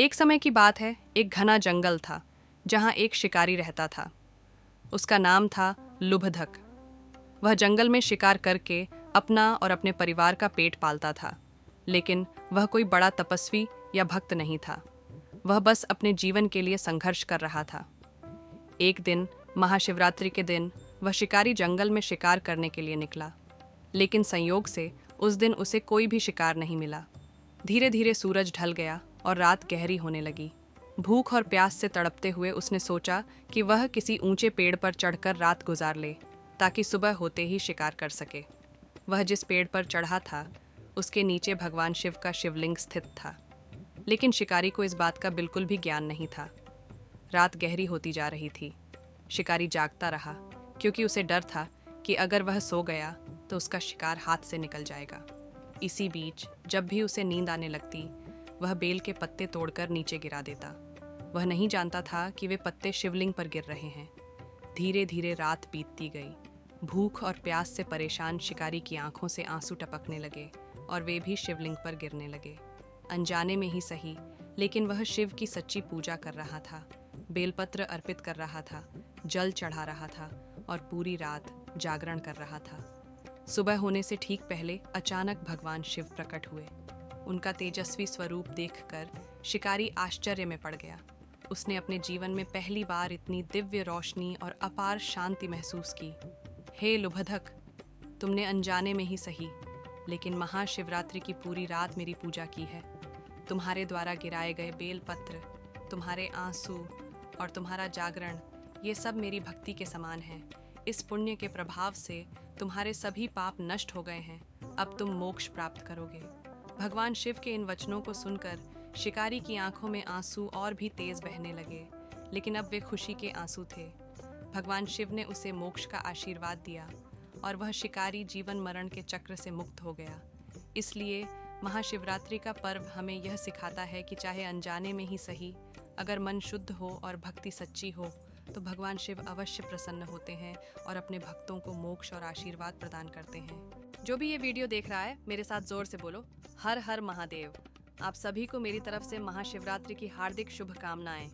एक समय की बात है, एक घना जंगल था जहाँ एक शिकारी रहता था। उसका नाम था लुभधक। वह जंगल में शिकार करके अपना और अपने परिवार का पेट पालता था, लेकिन वह कोई बड़ा तपस्वी या भक्त नहीं था। वह बस अपने जीवन के लिए संघर्ष कर रहा था। एक दिन, महाशिवरात्रि के दिन, वह शिकारी जंगल में शिकार करने के लिए निकला, लेकिन संयोग से उस दिन उसे कोई भी शिकार नहीं मिला। धीरे धीरे सूरज ढल गया और रात गहरी होने लगी। भूख और प्यास से तड़पते हुए उसने सोचा कि वह किसी ऊंचे पेड़ पर चढ़कर रात गुजार ले, ताकि सुबह होते ही शिकार कर सके। वह जिस पेड़ पर चढ़ा था, उसके नीचे भगवान शिव का शिवलिंग स्थित था, लेकिन शिकारी को इस बात का बिल्कुल भी ज्ञान नहीं था। रात गहरी होती जा रही थी। शिकारी जागता रहा, क्योंकि उसे डर था कि अगर वह सो गया तो उसका शिकार हाथ से निकल जाएगा। इसी बीच जब भी उसे नींद आने लगती, वह बेल के पत्ते तोड़कर नीचे गिरा देता। वह नहीं जानता था कि वे पत्ते शिवलिंग पर गिर रहे हैं। धीरे धीरे रात बीतती गई। भूख और प्यास से परेशान शिकारी की आंखों से आंसू टपकने लगे और वे भी शिवलिंग पर गिरने लगे। अनजाने में ही सही, लेकिन वह शिव की सच्ची पूजा कर रहा था। बेलपत्र अर्पित कर रहा था, जल चढ़ा रहा था और पूरी रात जागरण कर रहा था। सुबह होने से ठीक पहले अचानक भगवान शिव प्रकट हुए। उनका तेजस्वी स्वरूप देखकर शिकारी आश्चर्य में पड़ गया। उसने अपने जीवन में पहली बार इतनी दिव्य रोशनी और अपार शांति महसूस की। हे लुभधक, तुमने अनजाने में ही सही, लेकिन महाशिवरात्रि की पूरी रात मेरी पूजा की है। तुम्हारे द्वारा गिराए गए बेलपत्र, तुम्हारे आंसू और तुम्हारा जागरण, ये सब मेरी भक्ति के समान है। इस पुण्य के प्रभाव से तुम्हारे सभी पाप नष्ट हो गए हैं। अब तुम मोक्ष प्राप्त करोगे। भगवान शिव के इन वचनों को सुनकर शिकारी की आंखों में आंसू और भी तेज बहने लगे, लेकिन अब वे खुशी के आंसू थे। भगवान शिव ने उसे मोक्ष का आशीर्वाद दिया और वह शिकारी जीवन मरण के चक्र से मुक्त हो गया। इसलिए महाशिवरात्रि का पर्व हमें यह सिखाता है कि चाहे अनजाने में ही सही, अगर मन शुद्ध हो और भक्ति सच्ची हो तो भगवान शिव अवश्य प्रसन्न होते हैं और अपने भक्तों को मोक्ष और आशीर्वाद प्रदान करते हैं। जो भी ये वीडियो देख रहा है, मेरे साथ जोर से बोलो, हर हर महादेव। आप सभी को मेरी तरफ से महाशिवरात्रि की हार्दिक शुभकामनाएं।